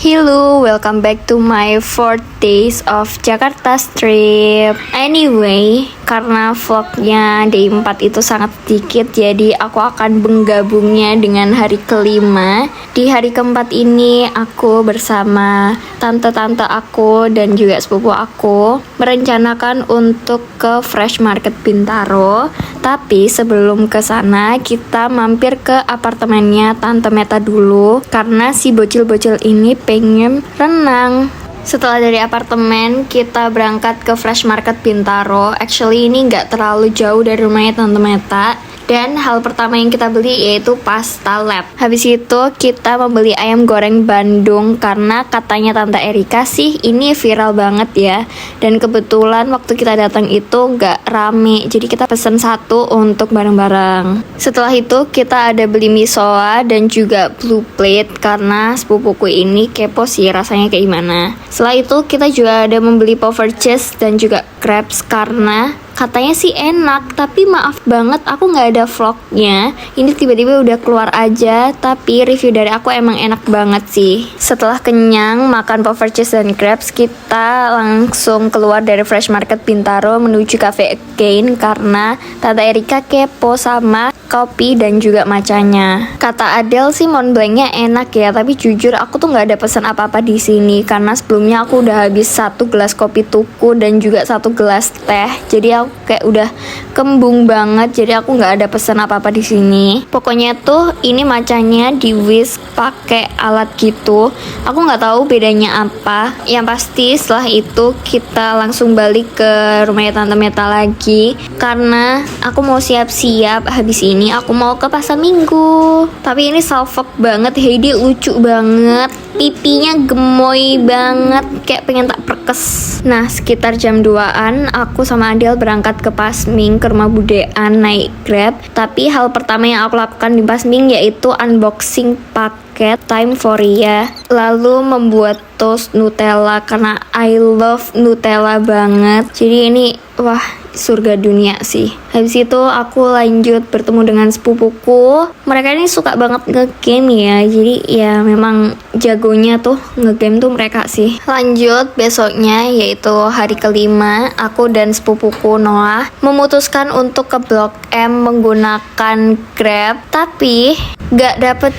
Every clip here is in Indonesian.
Hello, welcome back to my 4 days of Jakarta trip. Anyway, karena vlognya day 4 itu sangat sedikit, jadi aku akan menggabungnya dengan hari kelima. Di hari keempat ini, aku bersama tante-tante aku dan juga sepupu aku merencanakan untuk ke Fresh Market Bintaro. Tapi sebelum ke sana, kita mampir ke apartemennya Tante Meta dulu karena si bocil-bocil ini pengen renang. Setelah dari apartemen, kita berangkat ke Fresh Market Bintaro. Actually ini nggak terlalu jauh dari rumahnya Tante Meta. Dan hal pertama yang kita beli yaitu pasta lab. Habis itu kita membeli ayam goreng Bandung karena katanya Tante Erika sih ini viral banget ya. Dan kebetulan waktu kita datang itu nggak rame, jadi kita pesen satu untuk bareng-bareng. Setelah itu kita ada beli misoa dan juga blue plate karena sepupuku ini kepo sih rasanya kayak gimana. Setelah itu kita juga ada membeli power cheese dan juga crepes karena katanya sih enak, tapi maaf banget aku nggak ada vlognya. Ini tiba-tiba udah keluar aja, tapi review dari aku emang enak banget sih. Setelah kenyang makan power cheese dan crepes, kita langsung keluar dari Fresh Market Bintaro menuju Cafe Again karena Tante Erika kepo sama kopi dan juga macanya. Kata Adele sih Mont Blanc-nya enak ya, tapi jujur aku tuh nggak ada pesan apa-apa di sini karena sebelumnya aku udah habis 1 gelas kopi tuku dan juga 1 gelas teh. Jadi aku kayak udah kembung banget, jadi aku nggak ada pesan apa-apa di sini. Pokoknya tuh ini macanya di whisk pakai alat gitu. Aku nggak tahu bedanya apa. Yang pasti setelah itu kita langsung balik ke rumahnya Tante Meta lagi karena aku mau siap-siap. Habis ini aku mau ke pasar minggu. Tapi ini salfok banget, Heidi lucu banget, pipinya gemoy banget, kayak pengen tak perkes. Nah sekitar jam 2an aku sama Adel berangkat ke Pasming, ke rumah Budean naik Grab. Tapi hal pertama yang aku lakukan di Pasming yaitu unboxing paket Time for Ria, lalu membuat toast Nutella karena I love Nutella banget. Jadi ini wah surga dunia sih. Habis itu aku lanjut bertemu dengan sepupuku. Mereka ini suka banget ngegame ya, jadi ya memang jagonya tuh ngegame tuh mereka sih. Lanjut besoknya yaitu hari kelima, aku dan sepupuku Noah memutuskan untuk ke Blok M menggunakan Grab, tapi gak dapet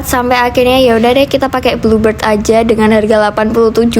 sampai akhirnya ya udah deh kita pakai Bluebird aja dengan harga 87.000,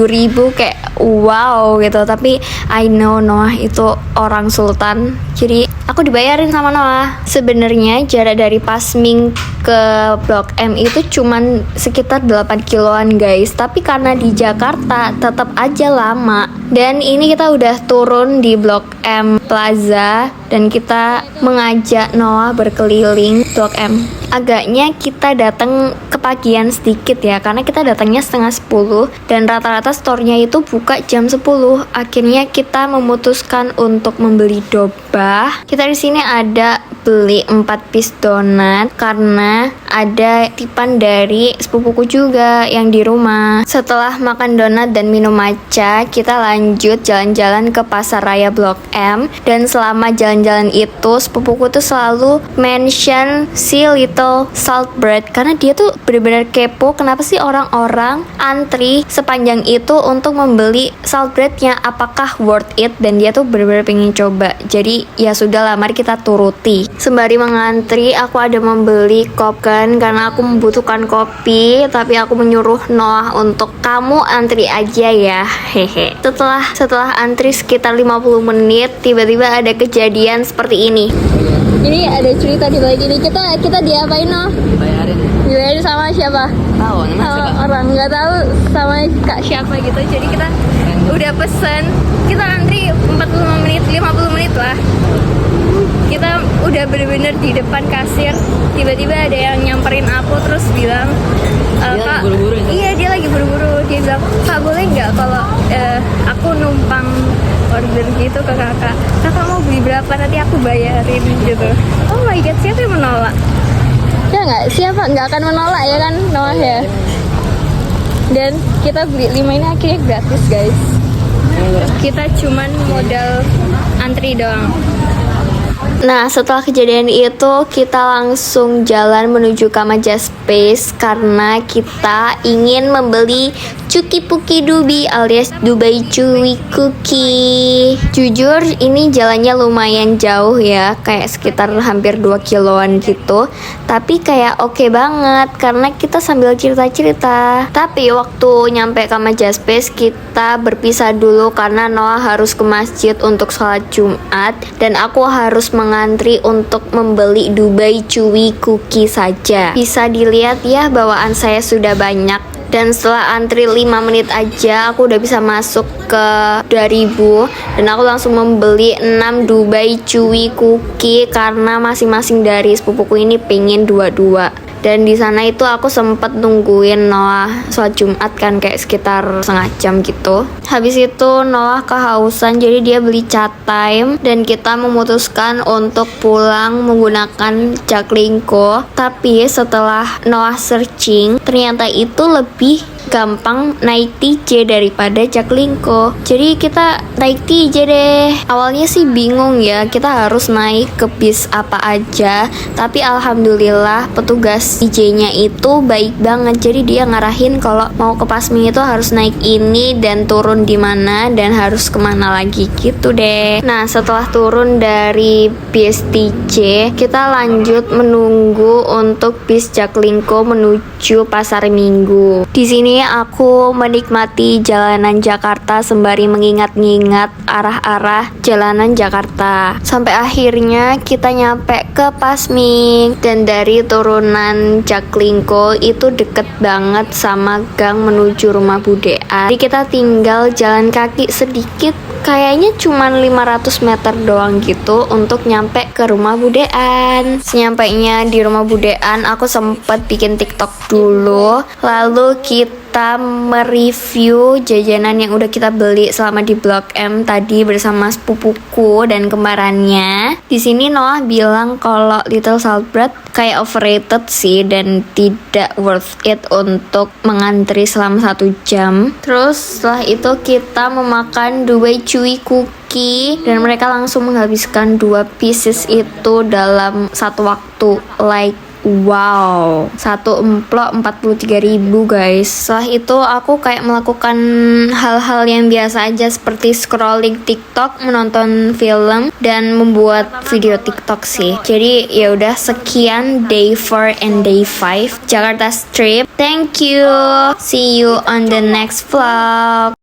kayak wow gitu. Tapi I know Noah itu orang sultan, jadi aku dibayarin sama Noah. Sebenarnya jarak dari Pasming ke Blok M itu cuman sekitar 8 kiloan guys, tapi karena di Jakarta tetap aja lama. Dan ini kita udah turun di Blok M Plaza dan kita mengajak Noah berkeliling Blok M. Agaknya kita datang kepagian sedikit ya, karena kita datangnya setengah 10 dan rata-rata store-nya itu buka jam 10. Akhirnya kita memutuskan untuk membeli dobah. Kita di sini ada beli 4 piece donat karena ada tipan dari sepupuku juga yang di rumah. Setelah makan donat dan minum matcha, kita lanjut jalan-jalan ke Pasar Raya Blok M. Dan selama jalan-jalan itu sepupuku tuh selalu mention si Little Salt Bread karena dia tuh benar-benar kepo kenapa sih orang-orang antri sepanjang itu untuk membeli salt breadnya, apakah worth it, dan dia tuh benar-benar pengen coba. Jadi ya sudahlah, mari kita turuti. Sembari mengantri, aku ada membeli kopi karena aku membutuhkan kopi, tapi aku menyuruh Noah untuk kamu antri aja ya, hehe. Setelah antri sekitar 50 menit, tiba-tiba ada kejadian seperti ini. Ini ada cerita di balik ini. Kita diapain Noh? Dibayarin sama siapa? Tahu namanya siapa? Orang nggak tahu, sama kak siapa gitu. Jadi kita udah pesen, kita antri 45 menit, 50 menit lah. Kita udah bener-bener di depan kasir, tiba-tiba ada yang nyamperin aku terus bilang, Kak, buru-buru ya? Iya dia lagi buru-buru. Dia bilang, Kak boleh nggak kalau aku numpang order gitu ke kakak mau beli berapa nanti aku bayarin gitu. Oh my god, siapa yang menolak? Ya nggak, siapa nggak akan menolak ya kan Noah ya. Dan kita beli 5 ini akhirnya gratis guys. Kita cuman modal antri doang. Nah, setelah kejadian itu kita langsung jalan menuju Kamaja Space karena kita ingin membeli Cuki Puki Dubi alias Dubai Chewy Cookie. Jujur ini jalannya lumayan jauh ya, kayak sekitar hampir 2 kiloan gitu. Tapi kayak oke banget karena kita sambil cerita-cerita. Tapi waktu nyampe Kamaja Space kita berpisah dulu karena Noah harus ke masjid untuk sholat Jumat dan aku harus mengantri untuk membeli Dubai Chewy Cookie saja. Bisa dilihat ya bawaan saya sudah banyak. Dan setelah antri 5 menit aja aku udah bisa masuk ke 2000 dan aku langsung membeli 6 Dubai Chewy Cookie karena masing-masing dari sepupuku ini pengen dua-dua. Dan di sana itu aku sempet nungguin Noah sholat Jumat kan kayak sekitar setengah jam gitu. Habis itu Noah kehausan jadi dia beli cat time dan kita memutuskan untuk pulang menggunakan Jaklingko. Tapi setelah Noah searching ternyata itu lebih gampang naik TJ daripada Jaklingko. Jadi kita naik TJ deh. Awalnya sih bingung ya kita harus naik ke bis apa aja, tapi alhamdulillah petugas TJ-nya itu baik banget. Jadi dia ngarahin kalau mau ke Pasming itu harus naik ini dan turun di mana dan harus kemana lagi gitu deh. Nah, setelah turun dari bis TJ kita lanjut menunggu untuk bis Jaklingko menuju Pasar Minggu. Di sini aku menikmati jalanan Jakarta sembari mengingat-ingat arah-arah jalanan Jakarta. Sampai akhirnya kita nyampe ke Pasming dan dari turunan Jaklingko itu deket banget sama gang menuju rumah Budean. Jadi kita tinggal jalan kaki sedikit, kayaknya cuma 500 meter doang gitu untuk nyampe ke rumah Budean. Senyampainya di rumah Budean aku sempet bikin TikTok dulu, lalu kita mereview jajanan yang udah kita beli selama di Blok M tadi bersama sepupuku dan kembarannya. Di sini Noah bilang kalau Little Salt Bread kayak overrated sih dan tidak worth it untuk mengantri selama 1 jam. Terus setelah itu kita memakan Dubai Chewy Cookie dan mereka langsung menghabiskan 2 pieces itu dalam satu waktu. Like wow, satu emplok 43.000 guys. Setelah itu aku kayak melakukan hal-hal yang biasa aja seperti scrolling TikTok, menonton film dan membuat video TikTok sih. Jadi ya udah sekian day 4 and day 5 Jakarta Trip. Thank you. See you on the next vlog.